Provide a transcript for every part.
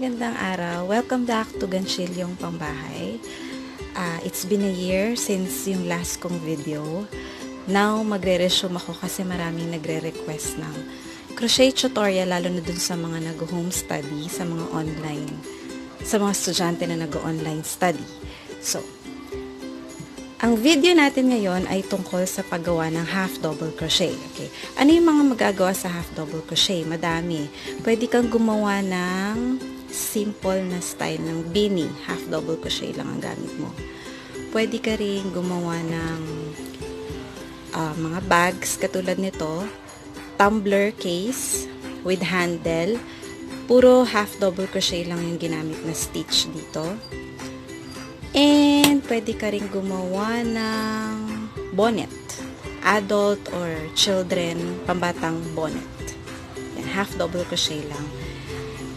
magandang araw. Welcome back to Gantsilyong Pambahay. It's been a year since yung last kong video. Now, magre-resume ako kasi maraming nagre-request ng crochet tutorial, lalo na dun sa mga nag-home study, sa mga online, sa mga estudyante na nag-online study. So, ang video natin ngayon ay tungkol sa paggawa ng half double crochet. Okay. Ano yung mga magagawa sa half double crochet? Madami. Pwede kang gumawa ng simple na style ng beanie. Half double crochet lang ang gamit mo. Pwede ka rin gumawa ng mga bags katulad nito. Tumbler case with handle. Puro half double crochet lang yung ginamit na stitch dito. And pwede ka rin gumawa ng bonnet. Adult or children, pambatang bonnet. Yan, half double crochet lang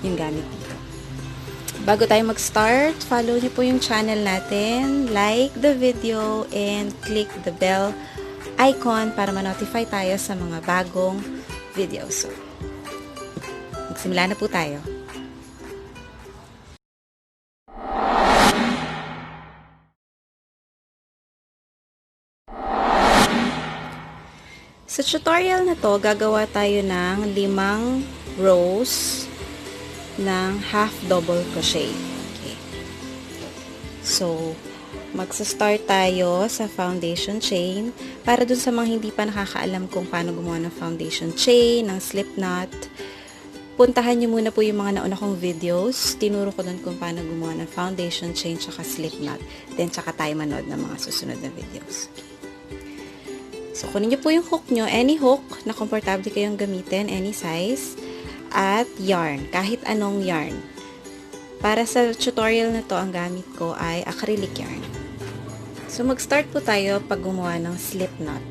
yung gamit dito. Bago tayo mag-start, follow niyo po yung channel natin, like the video, and click the bell icon para ma-notify tayo sa mga bagong videos. So, magsimula na po tayo. Sa tutorial na to, gagawa tayo ng 5 rows ng half double crochet. Okay. So, magsa-start tayo sa foundation chain. Para dun sa mga hindi pa nakakaalam kung paano gumawa ng foundation chain, ng slip knot, puntahan nyo muna po yung mga nauna kong videos. Tinuro ko dun kung paano gumawa ng foundation chain tsaka slip knot. Then, tsaka tayo manood ng mga susunod na videos. So, kunin nyo po yung hook nyo, any hook na komportable kayong gamitin, any size, at yarn, kahit anong yarn. Para sa tutorial na to, ang gamit ko ay acrylic yarn. So, mag-start po tayo pag gumawa ng slip knot.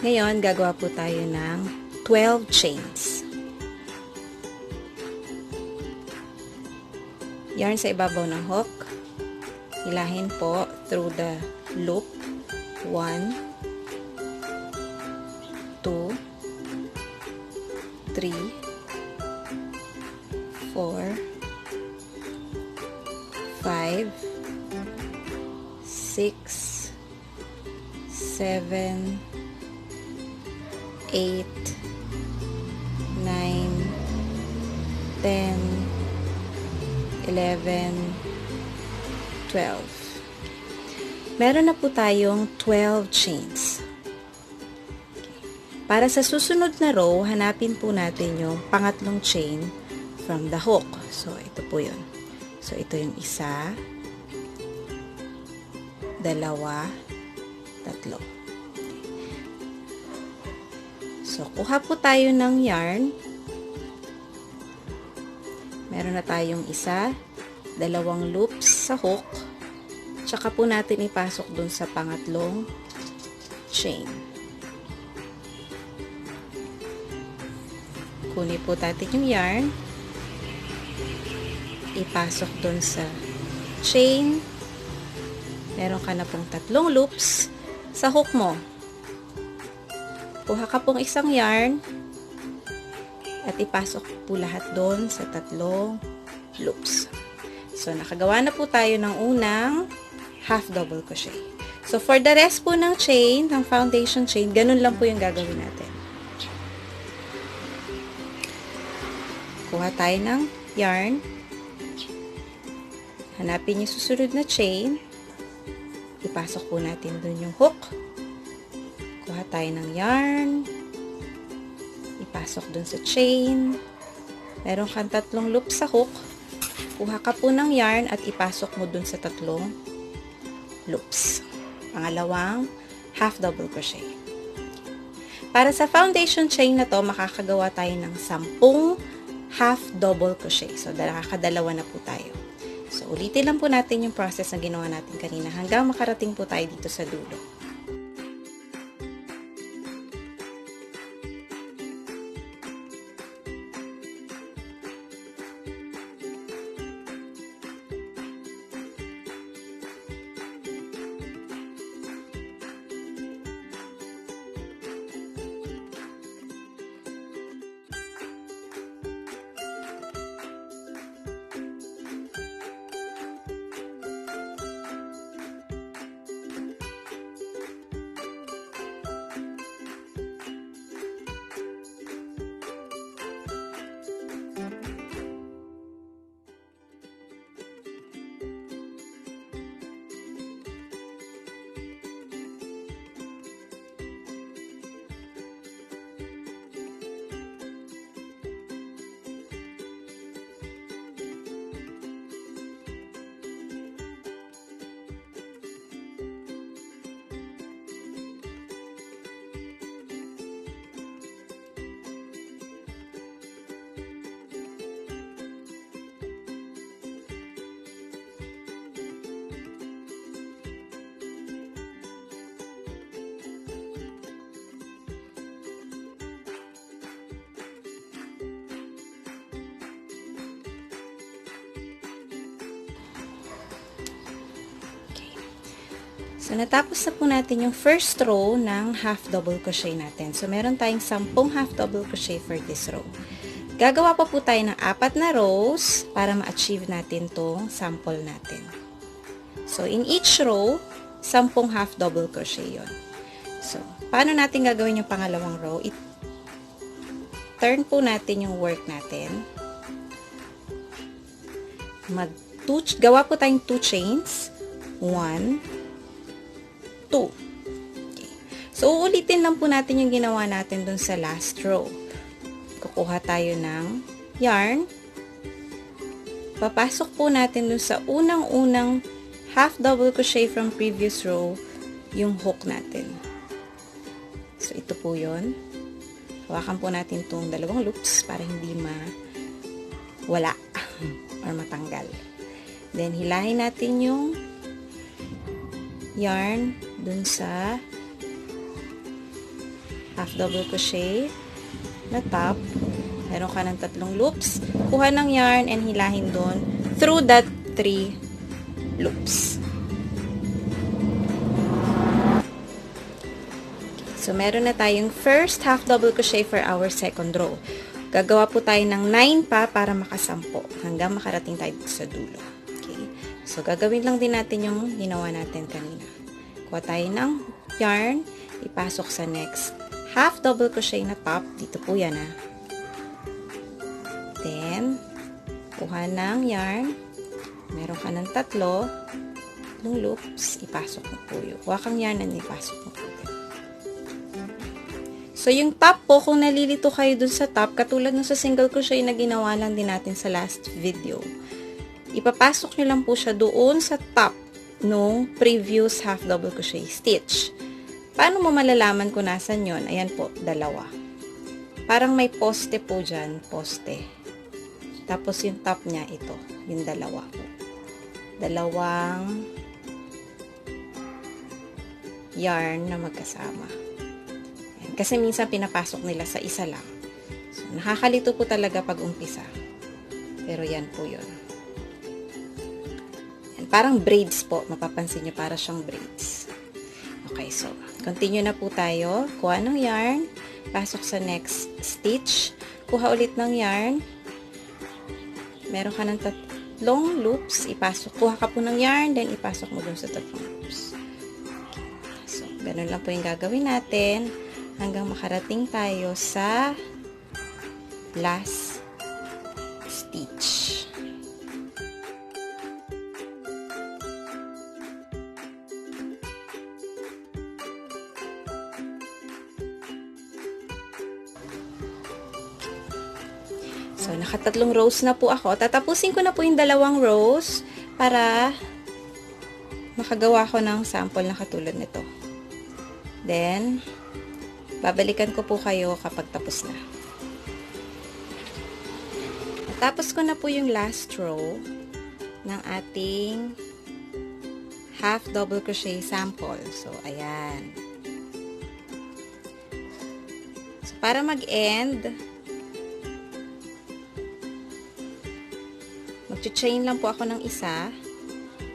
Ngayon, gagawa po tayo ng 12 chains. Yarn sa ibabaw ng hook. Hilahin po through the loop. 1, 2, 3, 4, 5, 6, 7, 8, 9, 10, 11, 12. Meron na po tayong 12 chains. Para sa susunod na row, hanapin po natin yung pangatlong chain from the hook. So, ito po yun. So, ito yung isa, dalawa, tatlo. So, kuha po tayo ng yarn. Meron na tayong isa, dalawang loops sa hook, tsaka po natin ipasok dun sa pangatlong chain. Kunin po natin yung yarn, ipasok dun sa chain. Meron ka na pong 3 loops sa hook mo. Kuha ka pong isang yarn, at ipasok po lahat doon sa 3 loops. So, nakagawa na po tayo ng unang half double crochet. So, for the rest po ng chain, ng foundation chain, ganun lang po yung gagawin natin. Kuha tayo ng yarn. Hanapin yung susunod na chain. Ipasok po natin doon yung hook. Kuha tayo ng yarn. Ipasok dun sa chain. Meron kang 3 loops sa hook. Kuha ka po ng yarn at ipasok mo dun sa 3 loops. Pangalawang half double crochet. Para sa foundation chain na to, makakagawa tayo ng 10 half double crochet. So, nakakadalawa na po tayo. So, ulitin lang po natin yung process na ginawa natin kanina hanggang makarating po tayo dito sa dulo. So, natapos na po natin yung first row ng half double crochet natin. So, meron tayong 10 half double crochet for this row. Gagawa pa po tayo ng 4 na rows para ma-achieve natin tong sample natin. So, in each row, 10 half double crochet yon. So, paano natin gagawin yung pangalawang row? Turn po natin yung work natin. Gawa po tayong 2 chains. 1, 2. Okay. So, uulitin lang po natin yung ginawa natin dun sa last row. Kukuha tayo ng yarn. Papasok po natin dun sa unang-unang half double crochet from previous row yung hook natin. So, ito po yun. Hawakan po natin itong dalawang loops para hindi wala or matanggal. Then, hilahin natin yung yarn dun sa half double crochet na top. Meron ka ng 3 loops. Kuha ng yarn and hilahin dun through that 3 loops. So, meron na tayong first half double crochet for our second row. Gagawa po tayo ng 9 pa para makasampo hanggang makarating tayo sa dulo. Okay? So, gagawin lang din natin yung ginawa natin kanina. Kuha tayo ng yarn, ipasok sa next half double crochet na top. Dito po yan, ha. Then, kuha ng yarn. Meron ka ng 3 loops, ipasok mo po yun. Kuha kang yarn and ipasok mo po yun. So, yung top po, kung nalilito kayo dun sa top, katulad nung sa single crochet na ginawa lang din natin sa last video, ipapasok nyo lang po siya doon sa top nung previous half double crochet stitch. Paano mo malalaman kung nasan yun? Ayan po, 2. Parang may poste po dyan, poste. Tapos yung top niya, ito, yung 2 po. 2 yarn na magkasama. Kasi minsan pinapasok nila sa isa lang. So, nakakalito po talaga pag umpisa. Pero yan po yun. Yan, parang braids po. Mapapansin nyo, para siyang braids. Okay, so, continue na po tayo. Kuha ng yarn. Pasok sa next stitch. Kuha ulit ng yarn. Meron ka ng 3 loops. Ipasok. Kuha ka po ng yarn, then ipasok mo dun sa 3 loops. Okay. So, ganun lang po yung gagawin natin hanggang makarating tayo sa last stitch. So, naka 3 rows na po ako. Tatapusin ko na po yung 2 rows para makagawa ko ng sample na katulad nito. Then, babalikan ko po kayo kapag tapos na. Tapos ko na po yung last row ng ating half double crochet sample. So, ayan. So, para mag-end, mag-chain lang po ako ng isa.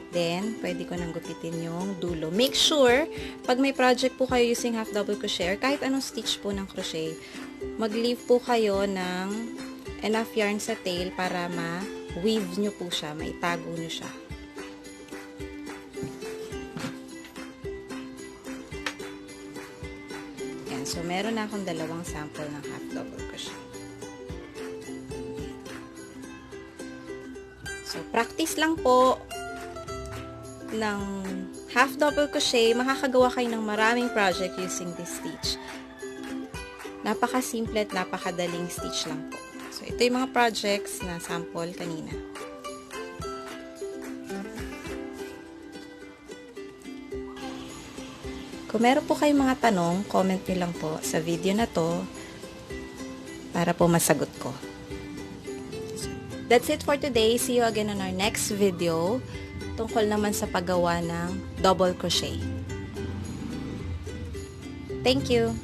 Then, pwede ko nang gupitin yung dulo. Make sure, pag may project po kayo using half double crochet, or kahit anong stitch po ng crochet, mag-leave po kayo ng enough yarn sa tail para ma-weave nyo po siya, maitago nyo siya. Yan. So, meron na akong 2 sample ng half double crochet. So, practice lang po ng half double crochet, makakagawa kayo ng maraming project using this stitch. Napaka-simple at napakadaling stitch lang po. So, ito yung mga projects na sample kanina. Kung meron po kayong mga tanong, comment nyo lang po sa video na to para po masagot ko. So, that's it for today. See you again on our next video. Tungkol naman sa paggawa ng double crochet. Thank you!